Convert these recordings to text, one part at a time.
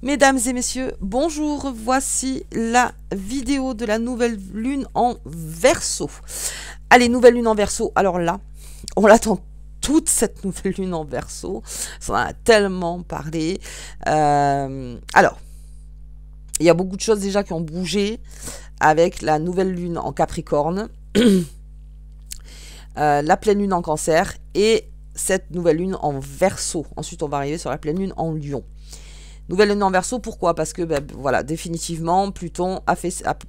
Mesdames et messieurs, bonjour, voici la vidéo de la nouvelle lune en Verseau. Allez, nouvelle lune en Verseau, alors là, on l'attend toute cette nouvelle lune en Verseau, ça en a tellement parlé. Alors, il y a beaucoup de choses déjà qui ont bougé avec la nouvelle lune en Capricorne, la pleine lune en Cancer et cette nouvelle lune en Verseau. Ensuite, on va arriver sur la pleine lune en Lion. Nouvelle lune en Verseau, pourquoi? Parce que, ben, voilà, définitivement, Pluton a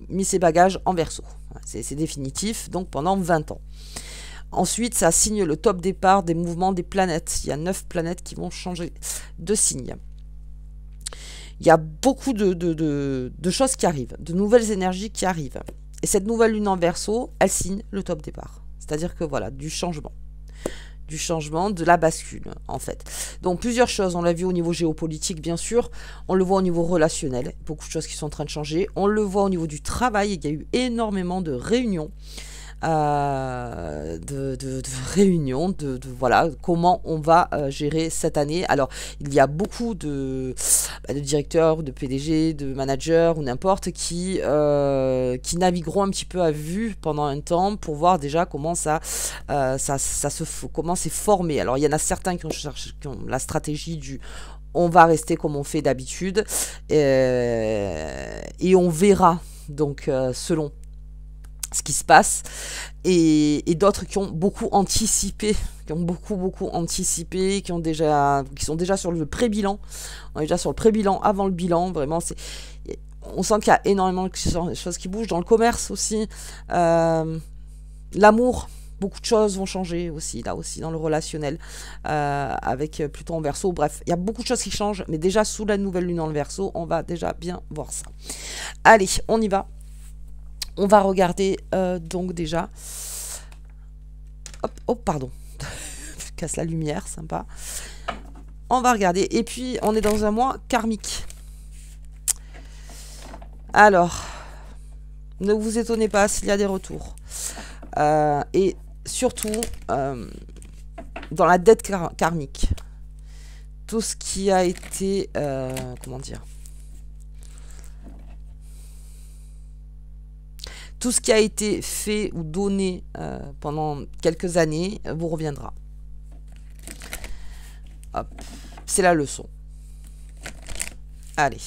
mis ses bagages en Verseau. C'est définitif, donc pendant 20 ans. Ensuite, ça signe le top départ des mouvements des planètes. Il y a 9 planètes qui vont changer de signe. Il y a beaucoup de choses qui arrivent, de nouvelles énergies qui arrivent. Et cette nouvelle lune en Verseau, elle signe le top départ. C'est-à-dire que, voilà, du changement, de la bascule, en fait. Donc, plusieurs choses. On l'a vu au niveau géopolitique, bien sûr. On le voit au niveau relationnel. Beaucoup de choses qui sont en train de changer. On le voit au niveau du travail. Il y a eu énormément de réunions. Réunions, voilà, comment on va gérer cette année. Alors, il y a beaucoup de directeurs, de PDG, de managers ou n'importe qui navigueront un petit peu à vue pendant un temps pour voir déjà comment comment c'est formé. Alors, il y en a certains qui ont la stratégie du on va rester comme on fait d'habitude et on verra donc selon ce qui se passe, et d'autres qui ont beaucoup anticipé, qui sont déjà sur le pré-bilan. On est déjà sur le pré-bilan avant le bilan. Vraiment, on sent qu'il y a énormément de choses qui bougent dans le commerce aussi, l'amour. Beaucoup de choses vont changer aussi, là aussi, dans le relationnel, avec Pluton en Verseau. Bref, il y a beaucoup de choses qui changent, mais déjà sous la nouvelle lune en Verseau, on va déjà bien voir ça. Allez, on y va. On va regarder donc déjà. Hop, oh pardon. Je casse la lumière, sympa. On va regarder. Et puis, on est dans un mois karmique. Alors, ne vous étonnez pas s'il y a des retours. Et surtout, dans la dette karmique. Tout ce qui a été... comment dire ? Tout ce qui a été fait ou donné pendant quelques années vous reviendra. C'est la leçon. Allez.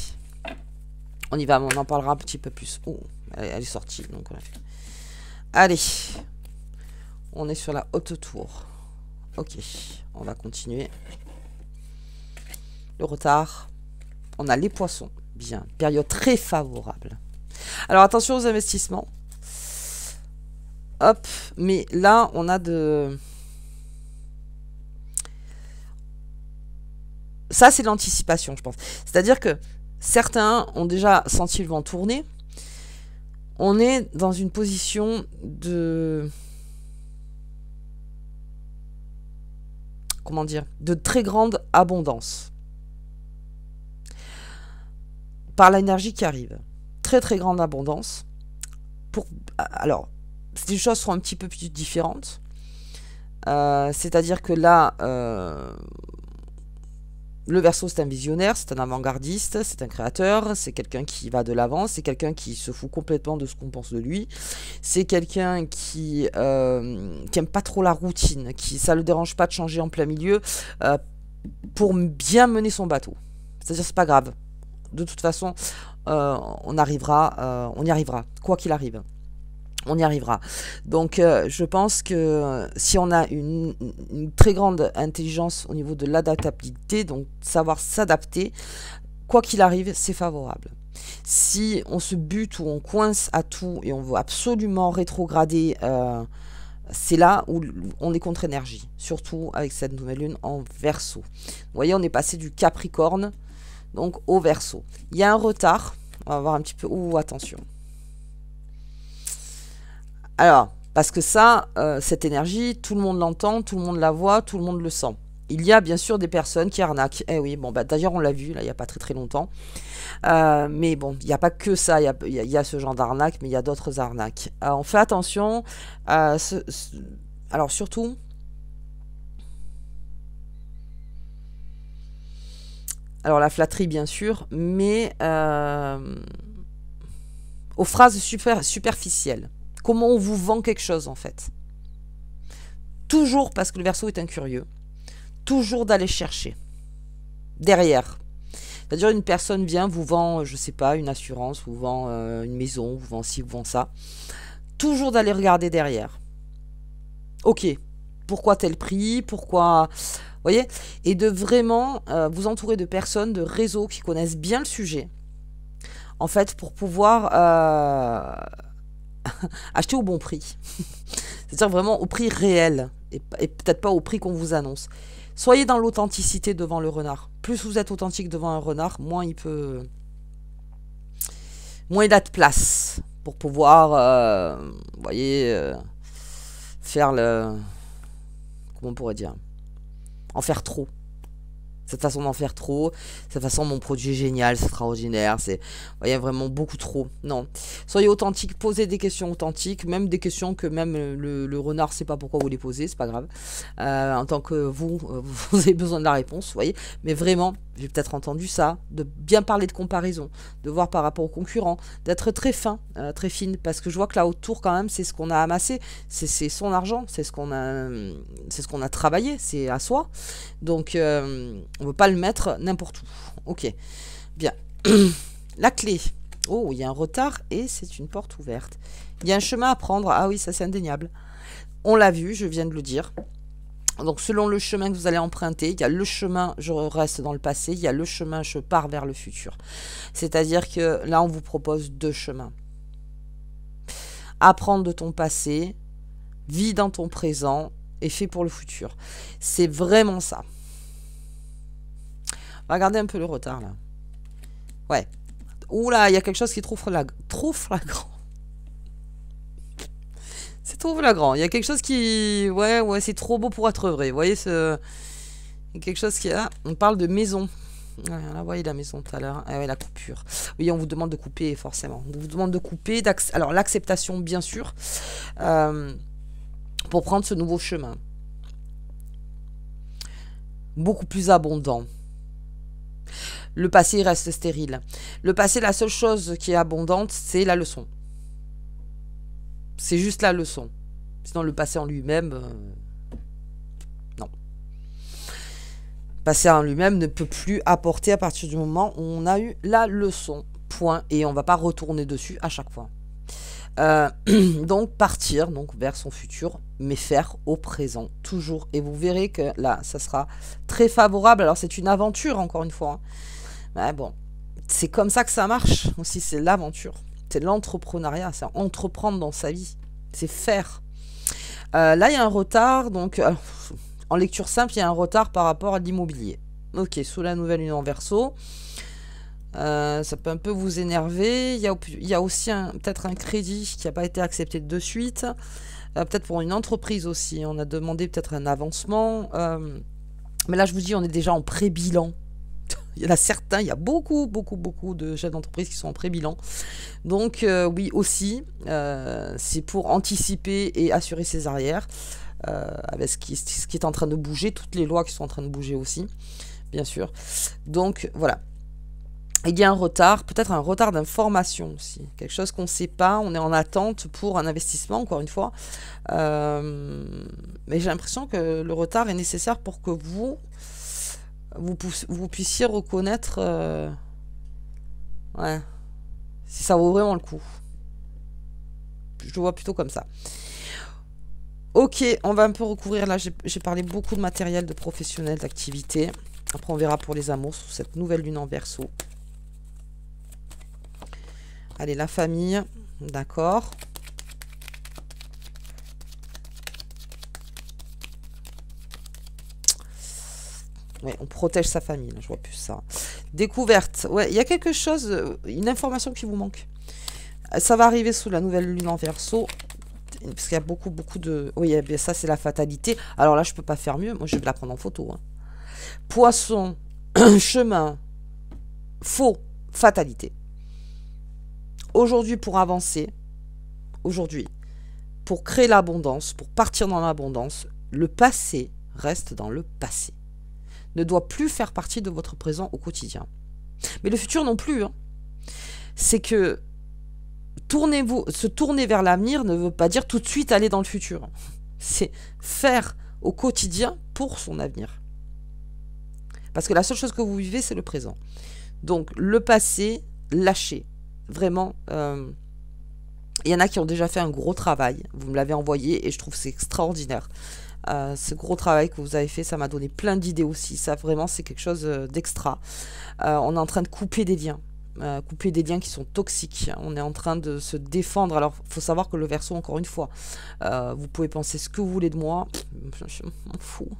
On y va, on en parlera un petit peu plus. Oh, elle est sortie. Donc on a fait. Allez. On est sur la haute tour. Ok. On va continuer. Le retard. On a les poissons. Bien. Période très favorable. Alors attention aux investissements. Hop, mais là, on a de... Ça, c'est l'anticipation, je pense. C'est-à-dire que certains ont déjà senti le vent tourner. On est dans une position de... Comment dire? De très grande abondance. Par l'énergie qui arrive. Très, très grande abondance. Alors... les choses seront un petit peu plus différentes. C'est-à-dire que là, le Verseau, c'est un visionnaire, c'est un avant-gardiste, c'est un créateur, c'est quelqu'un qui va de l'avant, c'est quelqu'un qui se fout complètement de ce qu'on pense de lui, c'est quelqu'un qui aime pas trop la routine, ça ne le dérange pas de changer en plein milieu pour bien mener son bateau. C'est-à-dire, c'est pas grave. De toute façon, on y arrivera, quoi qu'il arrive. On y arrivera. Donc, je pense que si on a une très grande intelligence au niveau de l'adaptabilité, donc savoir s'adapter, quoi qu'il arrive, c'est favorable. Si on se bute ou on coince à tout et on veut absolument rétrograder, c'est là où on est contre-énergie, surtout avec cette nouvelle lune en Verseau. Vous voyez, on est passé du Capricorne donc au Verseau. Il y a un retard. On va voir un petit peu. Ouh, attention. Alors, parce que ça, cette énergie, tout le monde l'entend, tout le monde la voit, tout le monde le sent. Il y a bien sûr des personnes qui arnaquent. Eh oui, bon, bah, d'ailleurs, on l'a vu, là, il n'y a pas très très longtemps. Mais bon, il n'y a pas que ça, il y a ce genre d'arnaque, mais il y a d'autres arnaques. On fait attention. Alors, surtout, Alors la flatterie bien sûr, mais aux phrases superficielles. Comment on vous vend quelque chose en fait. Toujours, parce que le Verseau est un curieux, toujours d'aller chercher derrière. C'est-à-dire une personne vient, vous vend, je sais pas, une assurance, vous vend une maison, vous vend ci, vous vend ça. Toujours d'aller regarder derrière. Ok, pourquoi tel prix, pourquoi... Vous voyez? Et de vraiment vous entourer de personnes, de réseaux qui connaissent bien le sujet. En fait, pour pouvoir acheter au bon prix. C'est-à-dire vraiment au prix réel. Et peut-être pas au prix qu'on vous annonce. Soyez dans l'authenticité devant le renard. Plus vous êtes authentique devant un renard, moins il peut... moins il a de place pour pouvoir, vous voyez, faire le... Comment on pourrait dire? En faire trop. Cette façon d'en faire trop, cette façon, mon produit est génial, c'est extraordinaire, c'est, vous voyez, vraiment beaucoup trop. Non. Soyez authentique, posez des questions authentiques, même des questions que même le renard ne sait pas pourquoi vous les posez, c'est pas grave. En tant que vous avez besoin de la réponse, vous voyez. Mais vraiment, j'ai peut-être entendu ça, de bien parler de comparaison, de voir par rapport aux concurrents, d'être très fin, très fine, parce que je vois que là autour quand même, c'est ce qu'on a amassé, c'est son argent, c'est ce qu'on a travaillé, c'est à soi. Donc, on ne veut pas le mettre n'importe où. Ok, bien. La clé. Oh, il y a un retard et c'est une porte ouverte. Il y a un chemin à prendre. Ah oui, ça c'est indéniable. On l'a vu, je viens de le dire. Donc, selon le chemin que vous allez emprunter, il y a le chemin, je reste dans le passé, il y a le chemin, je pars vers le futur. C'est-à-dire que là, on vous propose deux chemins. Apprendre de ton passé, vis dans ton présent et fais pour le futur. C'est vraiment ça. Regardez un peu le retard, là. Ouais. Oula, il y a quelque chose qui est trop flagrant. C'est trop flagrant. Il y a quelque chose qui... Ouais, c'est trop beau pour être vrai. Vous voyez, il y a quelque chose qui... Ah, on parle de maison. Ouais, là, vous voyez la maison tout à l'heure. Ah ouais, la coupure. Oui, on vous demande de couper, forcément. On vous demande de couper. Alors, l'acceptation, bien sûr, pour prendre ce nouveau chemin. Beaucoup plus abondant. Le passé reste stérile. Le passé, la seule chose qui est abondante, c'est la leçon. C'est juste la leçon. Sinon, le passé en lui-même, non. Le passé en lui-même ne peut plus apporter à partir du moment où on a eu la leçon. Point. Et on ne va pas retourner dessus à chaque fois. Donc, partir vers son futur, mais faire au présent, toujours. Et vous verrez que là, ça sera très favorable. Alors, c'est une aventure, encore une fois. Hein. Mais bon, c'est comme ça que ça marche aussi, c'est l'aventure. C'est l'entrepreneuriat, c'est entreprendre dans sa vie. C'est faire. Là, il y a un retard. Donc, en lecture simple, il y a un retard par rapport à l'immobilier. Ok, sous la nouvelle lune en Verseau. Ça peut un peu vous énerver. Il y a aussi peut-être un crédit qui n'a pas été accepté de suite. Peut-être pour une entreprise aussi. On a demandé peut-être un avancement. Mais là, je vous dis, on est déjà en pré-bilan. Il y en a certains, il y a beaucoup de chefs d'entreprise qui sont en pré-bilan. Donc, oui, aussi, c'est pour anticiper et assurer ses arrières. Avec ce qui est en train de bouger, toutes les lois qui sont en train de bouger aussi, bien sûr. Donc, voilà. Il y a un retard, peut-être un retard d'information aussi. Quelque chose qu'on ne sait pas, on est en attente pour un investissement, encore une fois. Mais j'ai l'impression que le retard est nécessaire pour que vous puissiez reconnaître ouais, si ça vaut vraiment le coup. Je le vois plutôt comme ça. Ok, on va un peu recouvrir. Là, j'ai parlé beaucoup de matériel, de professionnel, d'activité. Après, on verra pour les amours sous cette nouvelle lune en Verseau. Allez, la famille. D'accord. Ouais, on protège sa famille. Là, je vois plus ça. Découverte. Ouais, il y a quelque chose, une information qui vous manque. Ça va arriver sous la nouvelle lune en Verseau. Parce qu'il y a beaucoup de... Oui, ça, c'est la fatalité. Alors là, je peux pas faire mieux. Moi, je vais la prendre en photo. Hein. Poisson, chemin, faux, fatalité. Aujourd'hui, pour avancer, aujourd'hui, pour créer l'abondance, pour partir dans l'abondance, le passé reste dans le passé. ne doit plus faire partie de votre présent au quotidien. Mais le futur non plus, hein. C'est que se tourner vers l'avenir ne veut pas dire tout de suite aller dans le futur. C'est faire au quotidien pour son avenir. Parce que la seule chose que vous vivez, c'est le présent. Donc, le passé, lâchez. Vraiment, il y en a qui ont déjà fait un gros travail. Vous me l'avez envoyé et je trouve que c'est extraordinaire. Ce gros travail que vous avez fait, ça m'a donné plein d'idées aussi. Ça, vraiment, c'est quelque chose d'extra. On est en train de couper des liens. Couper des liens qui sont toxiques. On est en train de se défendre. Alors, il faut savoir que le Verseau, encore une fois, vous pouvez penser ce que vous voulez de moi. Je m'en fous.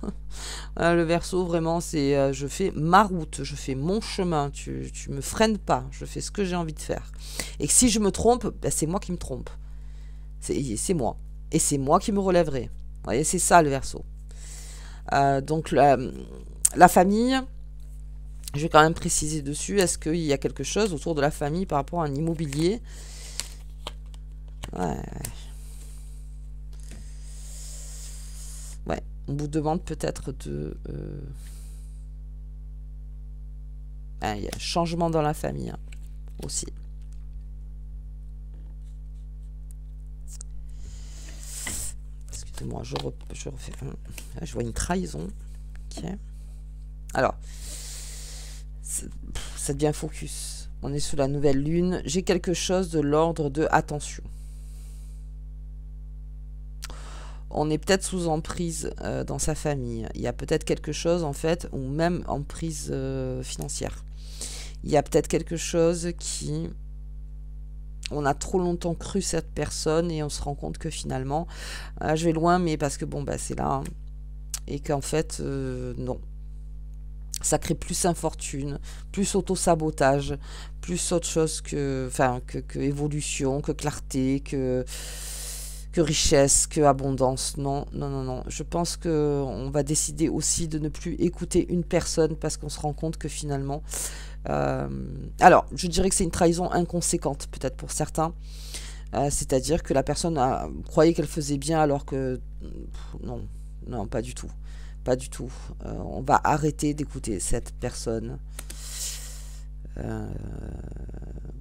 Le Verseau, vraiment, c'est je fais ma route, je fais mon chemin. Tu me freines pas. Je fais ce que j'ai envie de faire. Et si je me trompe, ben, c'est moi qui me trompe. C'est moi. Et c'est moi qui me relèverai. Vous voyez, c'est ça le Verseau. Donc, la famille... Je vais quand même préciser dessus, est-ce qu'il y a quelque chose autour de la famille par rapport à un immobilier? Ouais. Ouais, on vous demande peut-être de... Ah, il y a un changement dans la famille, hein, aussi. Excusez-moi, je refais... Je vois une trahison. Ok. Alors... Ça devient focus. On est sous la nouvelle lune. J'ai quelque chose de l'ordre de attention. On est peut-être sous emprise dans sa famille. Il y a peut-être quelque chose en fait, ou même emprise financière. Il y a peut-être quelque chose qui... On a trop longtemps cru cette personne et on se rend compte que finalement... je vais loin, mais parce que bon, bah, c'est là. Hein, et qu'en fait, non. Ça crée plus infortune, plus auto-sabotage, plus autre chose que évolution, que clarté, que richesse, que abondance. Non, non, non, non. Je pense qu'on va décider aussi de ne plus écouter une personne parce qu'on se rend compte que finalement... alors, je dirais que c'est une trahison inconséquente, peut-être pour certains. C'est-à-dire que la personne croyait qu'elle faisait bien alors que... non, non, pas du tout. Pas du tout. On va arrêter d'écouter cette personne.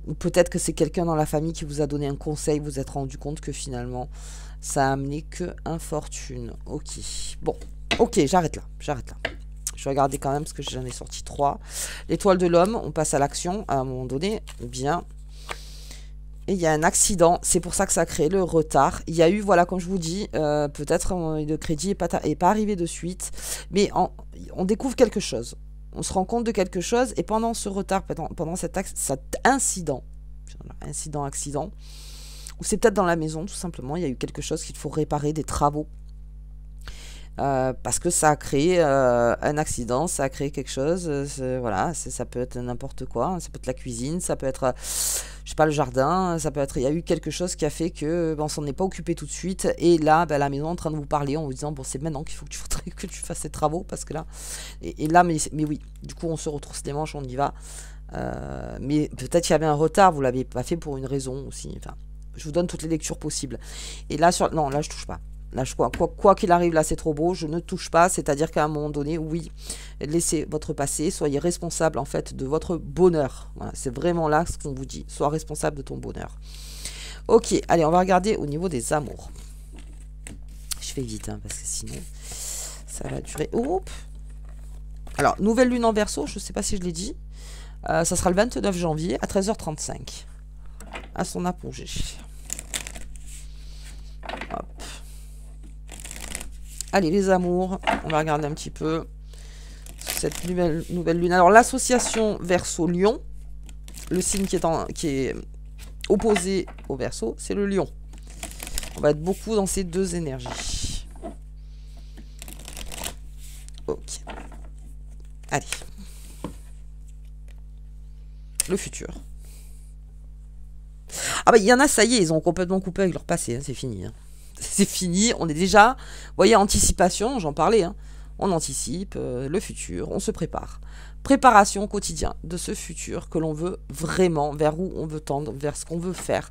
Ou peut-être que c'est quelqu'un dans la famille qui vous a donné un conseil, vous vous êtes rendu compte que finalement, ça a amené que infortune. Ok. Bon. Ok, j'arrête là. J'arrête là. Je vais regarder quand même parce que j'en ai sorti 3. L'étoile de l'homme, on passe à l'action à un moment donné. Bien. Et il y a un accident, c'est pour ça que ça a créé le retard. Il y a eu, voilà, comme je vous dis, peut-être le crédit n'est pas arrivé de suite, mais on découvre quelque chose. On se rend compte de quelque chose, et pendant ce retard, pendant cet incident, ou c'est peut-être dans la maison, tout simplement, il y a eu quelque chose qu'il faut réparer, des travaux. Parce que ça a créé un accident, ça a créé quelque chose, voilà, ça peut être n'importe quoi, ça peut être la cuisine, ça peut être, je sais pas, le jardin, ça peut être, il y a eu quelque chose qui a fait que on s'en est pas occupé tout de suite, et là, la maison est en train de vous parler en vous disant, bon, c'est maintenant qu'il faut que tu fasses ces travaux, parce que là, et là, mais oui, du coup, on se retrousse les manches, on y va, mais peut-être qu'il y avait un retard, vous l'avez pas fait pour une raison aussi, enfin, je vous donne toutes les lectures possibles, et là, non, là, je touche pas. Là, quoi qu'il arrive, là, c'est trop beau, je ne touche pas, c'est-à-dire qu'à un moment donné, oui, laissez votre passé, soyez responsable, en fait, de votre bonheur. Voilà, c'est vraiment là ce qu'on vous dit, sois responsable de ton bonheur. Ok, allez, on va regarder au niveau des amours. Je fais vite, hein, parce que sinon, ça va durer. Oups. Alors, nouvelle lune en Verseau, je ne sais pas si je l'ai dit, ça sera le 29 janvier à 13h35, à son apogée. Hop. Allez, les amours, on va regarder un petit peu cette nouvelle lune. Alors, l'association Verseau-Lion, le signe qui est opposé au Verseau, c'est le Lion. On va être beaucoup dans ces deux énergies. Ok. Allez. Le futur. Ah bah, il y en a, ça y est, ils ont complètement coupé avec leur passé, hein, c'est fini. Hein. C'est fini, on est déjà, vous voyez, anticipation, j'en parlais, hein, on anticipe le futur, on se prépare. Préparation quotidienne de ce futur que l'on veut vraiment, vers où on veut tendre, vers ce qu'on veut faire.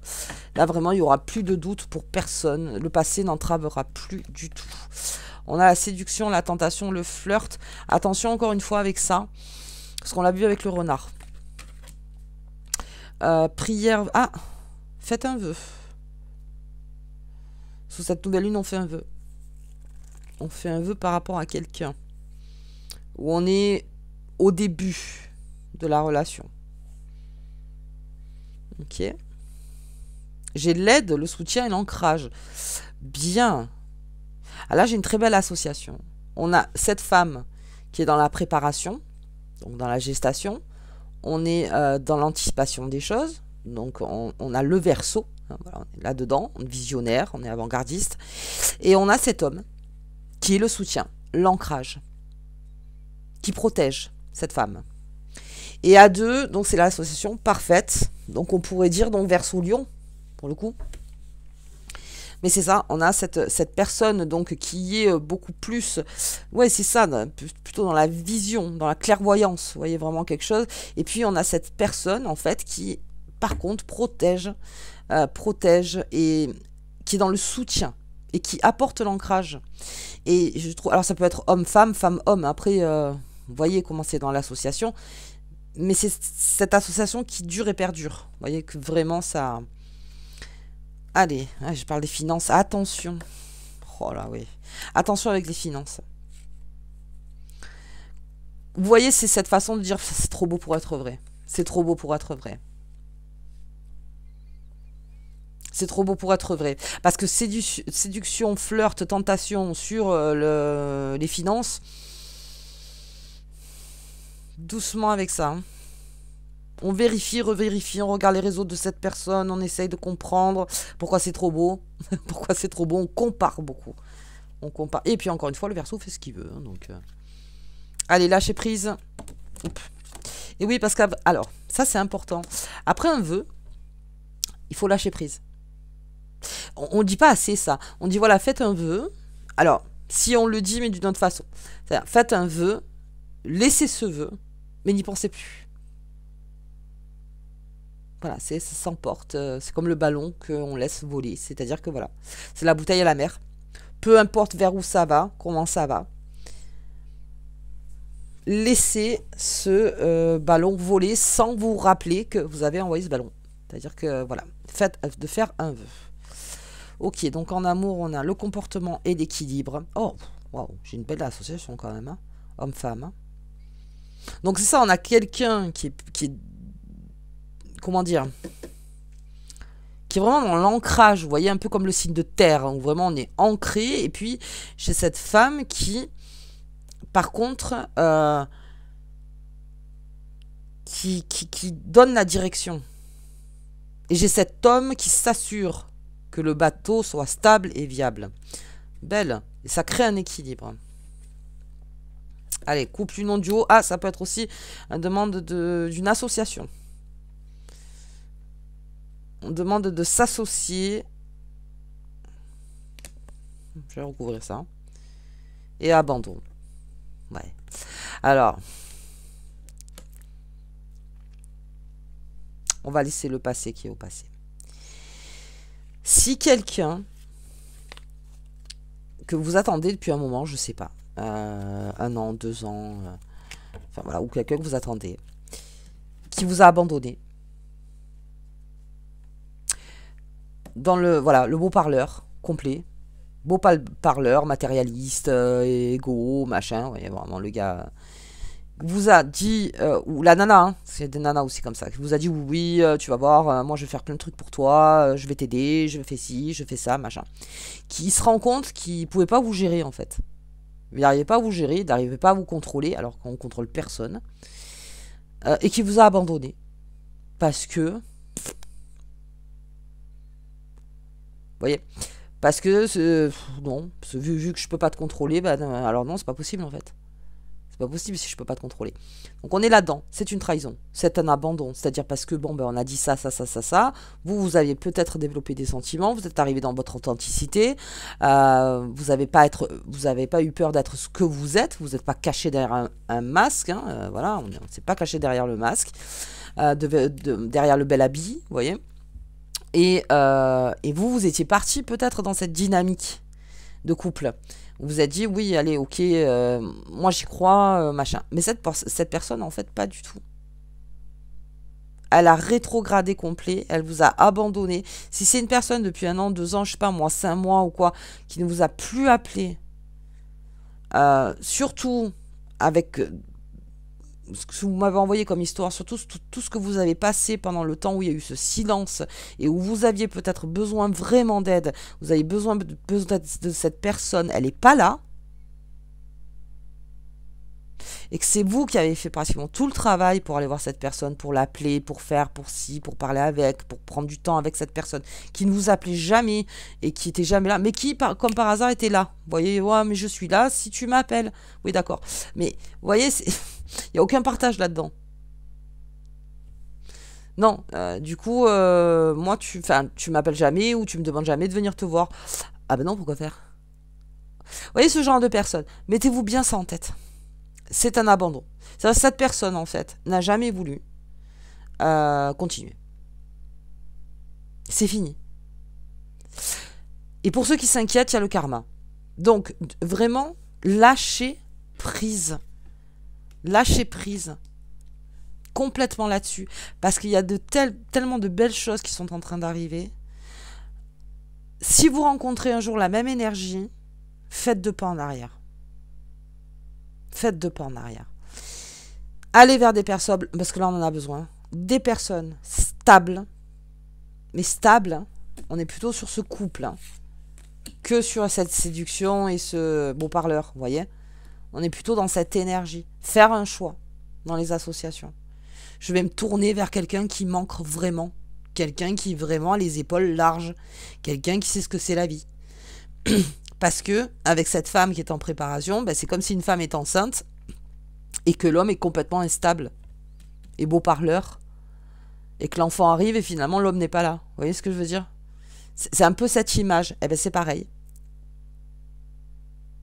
Là, vraiment, il n'y aura plus de doute pour personne, le passé n'entravera plus du tout. On a la séduction, la tentation, le flirt. Attention encore une fois avec ça. Parce qu'on l'a vu avec le renard. Prière... Ah, faites un vœu. Sous cette nouvelle lune, on fait un vœu. On fait un vœu par rapport à quelqu'un. Où on est au début de la relation. Ok. J'ai l'aide, le soutien et l'ancrage. Bien. Ah, là, j'ai une très belle association. On a cette femme qui est dans la préparation, donc dans la gestation. On est dans l'anticipation des choses. Donc, on a le Verseau. Hein, voilà, on est là-dedans, on est visionnaire, on est avant-gardiste. Et on a cet homme qui est le soutien, l'ancrage, qui protège cette femme. Et à deux, donc c'est l'association parfaite. Donc, on pourrait dire donc Verseau-Lion, pour le coup. Mais c'est ça, on a cette personne donc qui est beaucoup plus... Ouais, c'est ça, plutôt dans la vision, dans la clairvoyance, vous voyez, vraiment quelque chose. Et puis on a cette personne, en fait, qui, par contre, protège et qui est dans le soutien et qui apporte l'ancrage. Et je trouve... Alors ça peut être homme-femme, femme-homme. Après, vous voyez comment c'est dans l'association. Mais c'est cette association qui dure et perdure. Vous voyez que vraiment ça... Allez, je parle des finances. Attention. Oh là, oui. Attention avec les finances. Vous voyez, c'est cette façon de dire c'est trop beau pour être vrai. C'est trop beau pour être vrai. C'est trop beau pour être vrai. Parce que séduction, flirt, tentation sur les finances. Doucement avec ça. Hein. On vérifie, revérifie, on regarde les réseaux de cette personne, on essaye de comprendre pourquoi c'est trop beau. Pourquoi c'est trop beau, on compare beaucoup. On compare. Et puis encore une fois, le Verseau fait ce qu'il veut. Hein, donc, allez, lâchez prise. Oups. Et oui, parce que... Alors, ça c'est important. Après un vœu, il faut lâcher prise. On ne dit pas assez ça. On dit voilà, faites un vœu. Alors, si on le dit, mais d'une autre façon. C'est-à-dire, faites un vœu, laissez ce vœu, mais n'y pensez plus. Voilà, ça s'emporte. C'est comme le ballon qu'on laisse voler. C'est-à-dire que voilà, c'est la bouteille à la mer. Peu importe vers où ça va, comment ça va. Laissez ce ballon voler sans vous rappeler que vous avez envoyé ce ballon. C'est-à-dire que voilà, faites de faire un vœu. Ok, donc en amour, on a le comportement et l'équilibre. Oh, waouh, j'ai une belle association quand même. Hein. Homme-femme. Hein. Donc c'est ça, on a quelqu'un qui est comment dire, qui est vraiment dans l'ancrage, vous voyez, un peu comme le signe de terre, hein, où vraiment on est ancré, et puis j'ai cette femme qui, par contre, qui donne la direction. Et j'ai cet homme qui s'assure que le bateau soit stable et viable. Belle, et ça crée un équilibre. Allez, couple, union, duo, ah, ça peut être aussi une demande d'une association. On demande de s'associer. Je vais recouvrir ça. Et abandon. Ouais. Alors. On va laisser le passé qui est au passé. Si quelqu'un que vous attendez depuis un moment, je sais pas. 1 an, 2 ans. Enfin voilà. Ou quelqu'un que vous attendez. Qui vous a abandonné. Dans le, voilà, le beau parleur complet. Beau parleur, matérialiste, égo, machin. Ouais, vraiment, le gars vous a dit, ou la nana, hein, c'est des nanas aussi comme ça, qui vous a dit oui, tu vas voir, moi je vais faire plein de trucs pour toi, je vais t'aider, je fais ci, je fais ça, machin. Qui se rend compte qu'il pouvait pas vous gérer en fait. Il n'arrivait pas à vous gérer, il n'arrivait pas à vous contrôler, alors qu'on contrôle personne. Et qui vous a abandonné. Parce que... voyez, parce que non, vu que je peux pas te contrôler, bah, alors non, c'est pas possible en fait. C'est pas possible si je peux pas te contrôler. Donc on est là-dedans, c'est une trahison, c'est un abandon, c'est-à-dire parce que bon, ben on a dit ça, vous avez peut-être développé des sentiments, vous êtes arrivé dans votre authenticité, vous n'avez pas eu peur d'être ce que vous êtes, vous n'êtes pas caché derrière un masque, hein, voilà, on ne s'est pas caché derrière le masque, derrière le bel habit, vous voyez. Et vous étiez parti peut-être dans cette dynamique de couple. Vous vous êtes dit, oui, allez, ok, moi j'y crois, machin. Mais cette personne, en fait, pas du tout. Elle a rétrogradé complet, elle vous a abandonné. Si c'est une personne depuis 1 an, 2 ans, je sais pas moi, 5 mois ou quoi, qui ne vous a plus appelé, surtout avec ce que vous m'avez envoyé comme histoire, surtout tout ce que vous avez passé pendant le temps où il y a eu ce silence et où vous aviez peut-être besoin vraiment d'aide, vous avez besoin de cette personne, elle n'est pas là, et que c'est vous qui avez fait pratiquement tout le travail pour aller voir cette personne, pour l'appeler, pour faire, pour ci, pour parler avec, pour prendre du temps avec cette personne, qui ne vous appelait jamais et qui était jamais là, mais qui, comme par hasard, était là. Vous voyez, ouais, mais je suis là si tu m'appelles. Oui, d'accord. Mais, vous voyez, il n'y a aucun partage là-dedans. Non, du coup, moi, tu m'appelles jamais ou tu me demandes jamais de venir te voir. Ah ben non, pourquoi faire? Vous voyez ce genre de personne, mettez-vous bien ça en tête. C'est un abandon. Cette personne, en fait, n'a jamais voulu continuer. C'est fini. Et pour ceux qui s'inquiètent, il y a le karma. Donc, vraiment, lâchez prise. Lâchez prise. Complètement là-dessus. Parce qu'il y a tellement de belles choses qui sont en train d'arriver. Si vous rencontrez un jour la même énergie, faites 2 pas en arrière. Faites 2 pas en arrière. Allez vers des personnes, parce que là on en a besoin, des personnes stables, mais stables, hein, on est plutôt sur ce couple, hein, que sur cette séduction et ce beau parleur, vous voyez. On est plutôt dans cette énergie. Faire un choix dans les associations. Je vais me tourner vers quelqu'un qui manque vraiment. Quelqu'un qui vraiment a les épaules larges. Quelqu'un qui sait ce que c'est la vie. Parce que, avec cette femme qui est en préparation, ben, c'est comme si une femme est enceinte et que l'homme est complètement instable et beau parleur. Et que l'enfant arrive et finalement l'homme n'est pas là. Vous voyez ce que je veux dire? C'est un peu cette image. Eh ben c'est pareil.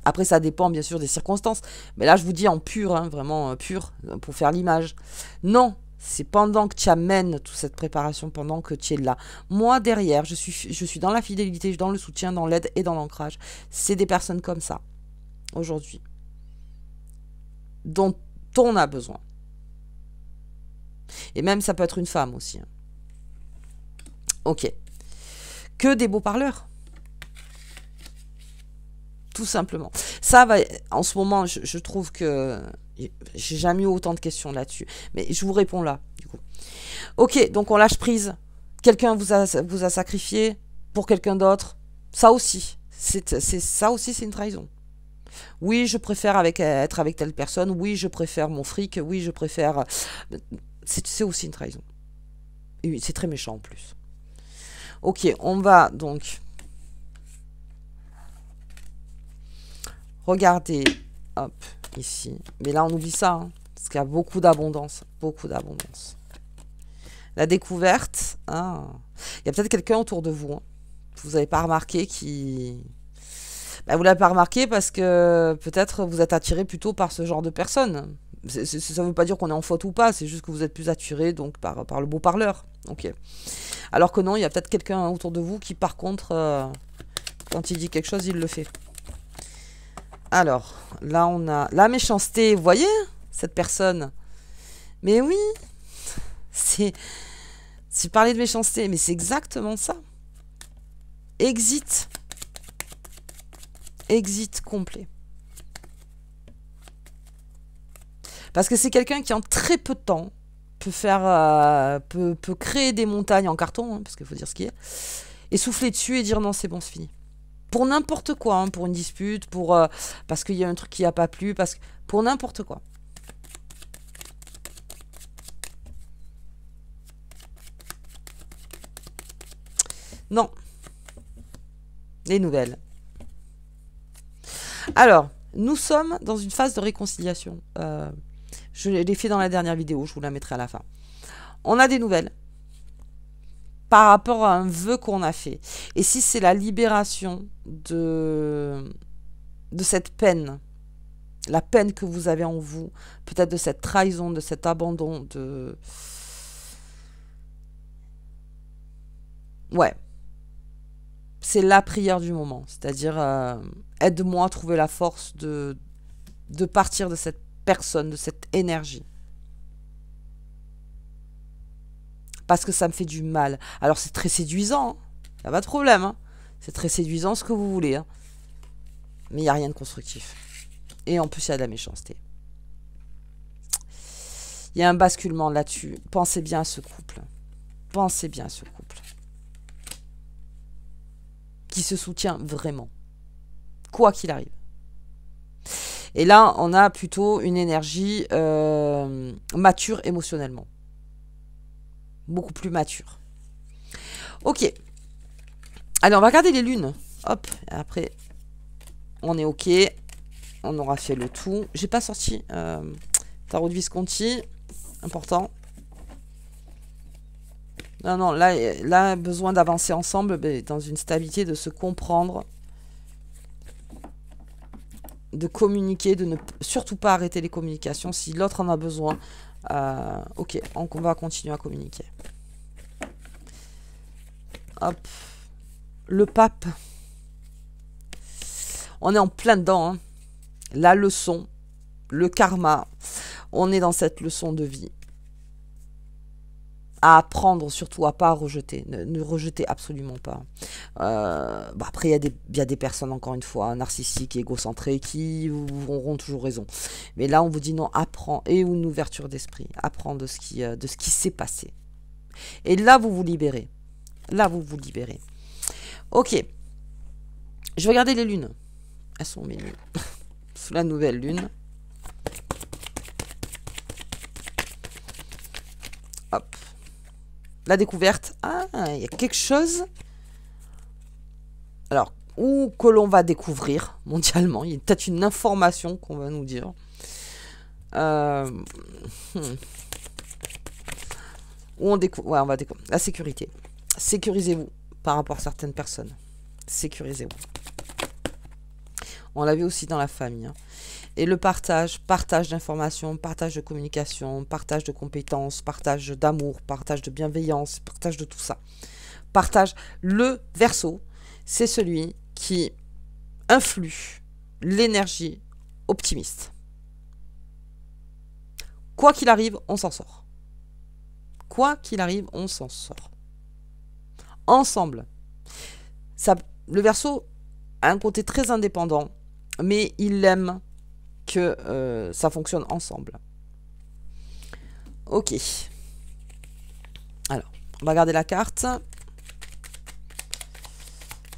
Après, ça dépend bien sûr des circonstances. Mais là, je vous dis en pur, hein, vraiment pur, pour faire l'image. Non, c'est pendant que tu amènes toute cette préparation, pendant que tu es là. Moi, derrière, je suis dans la fidélité, dans le soutien, dans l'aide et dans l'ancrage. C'est des personnes comme ça, aujourd'hui, dont on a besoin. Et même, ça peut être une femme aussi. Hein. Ok. Que des beaux parleurs. Tout simplement. Ça va, en ce moment, je trouve que j'ai jamais eu autant de questions là-dessus. Mais je vous réponds là, du coup. Ok, donc on lâche prise. Quelqu'un vous a sacrifié pour quelqu'un d'autre. Ça aussi. Ça aussi, c'est une trahison. Oui, je préfère être avec telle personne. Oui, je préfère mon fric. Oui, je préfère... C'est aussi une trahison. Et c'est très méchant en plus. Ok, on va donc... Regardez, hop, ici. Mais là, on oublie ça, hein, parce qu'il y a beaucoup d'abondance. Beaucoup d'abondance. La découverte, hein, il y a peut-être quelqu'un autour de vous. Hein, vous n'avez pas remarqué qui... Ben, vous ne l'avez pas remarqué parce que peut-être vous êtes attiré plutôt par ce genre de personnes. Ça ne veut pas dire qu'on est en faute ou pas, c'est juste que vous êtes plus attiré donc, par le beau parleur. Ok. Alors que non, il y a peut-être quelqu'un autour de vous qui, par contre, quand il dit quelque chose, il le fait. Alors, là, on a la méchanceté. Vous voyez, cette personne? Mais oui, c'est parler de méchanceté, mais c'est exactement ça. Exit. Exit complet. Parce que c'est quelqu'un qui, en très peu de temps, peut faire, peut créer des montagnes en carton, hein, parce qu'il faut dire ce qui est, et souffler dessus et dire non, c'est bon, c'est fini. Pour n'importe quoi, hein, pour une dispute, parce qu'il y a un truc qui n'a pas plu, pour n'importe quoi. Non. Les nouvelles. Alors, nous sommes dans une phase de réconciliation. Je l'ai fait dans la dernière vidéo, je vous la mettrai à la fin. On a des nouvelles par rapport à un vœu qu'on a fait. Et si c'est la libération de cette peine, la peine que vous avez en vous, peut-être de cette trahison, de cet abandon, Ouais. c'est la prière du moment. C'est-à-dire, aide-moi à trouver la force de partir de cette personne, de cette énergie. Parce que ça me fait du mal. Alors, c'est très séduisant. Il n'y a pas de problème. Hein. C'est très séduisant ce que vous voulez. Hein. Mais il n'y a rien de constructif. Et en plus, il y a de la méchanceté. Il y a un basculement là-dessus. Pensez bien à ce couple. Pensez bien à ce couple. Qui se soutient vraiment. Quoi qu'il arrive. Et là, on a plutôt une énergie mature émotionnellement. Beaucoup plus mature. Ok. Allez, on va regarder les lunes. Hop, et après, on est ok. On aura fait le tout. J'ai pas sorti tarot de Visconti. Important. Non, non, là besoin d'avancer ensemble dans une stabilité, de se comprendre, de communiquer, de ne surtout pas arrêter les communications. Si l'autre en a besoin, ok, on va continuer à communiquer. Hop. Le pape. On est en plein dedans. Hein. La leçon, le karma. On est dans cette leçon de vie. À apprendre, surtout à pas rejeter. Ne rejetez absolument pas. Bon, après, il y a des personnes, encore une fois, narcissiques et égocentrées qui auront toujours raison. Mais là, on vous dit non, apprends. Et une ouverture d'esprit. Apprends de ce qui s'est passé. Et là, vous vous libérez. Là, vous vous libérez. Ok. Je vais regarder les lunes. Elles sont mes lunes. Sous la nouvelle lune. Hop. La découverte. Ah, il y a quelque chose. Alors, ou que l'on va découvrir mondialement. Il y a peut-être une information qu'on va nous dire. Où on découvre. Ouais, on va découvrir. La sécurité. Sécurisez-vous par rapport à certaines personnes. Sécurisez-vous. On l'a vu aussi dans la famille. Hein. Et le partage d'informations, partage de communication, partage de compétences, partage d'amour, partage de bienveillance, partage de tout ça. Partage. Le Verseau, c'est celui qui influe l'énergie optimiste. Quoi qu'il arrive, on s'en sort. Quoi qu'il arrive, on s'en sort. Ensemble. Ça, le Verseau a un côté très indépendant, mais il aime que ça fonctionne ensemble. Ok. Alors, on va regarder la carte.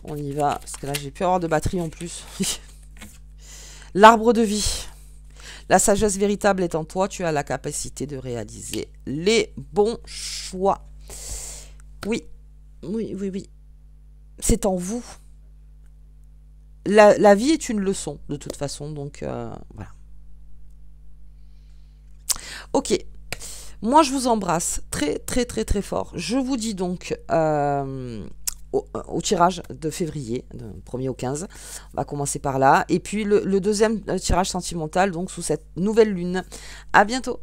On y va, parce que là, j'ai pu avoir de batterie en plus. L'arbre de vie. La sagesse véritable est en toi. Tu as la capacité de réaliser les bons choix. Oui, oui, oui, oui. C'est en vous. La vie est une leçon, de toute façon. Donc, voilà. Ok. Moi, je vous embrasse très, très, très, très fort. Je vous dis donc au tirage de février, de 1er au 15. On va commencer par là. Et puis, le deuxième tirage sentimental, donc sous cette nouvelle lune. À bientôt.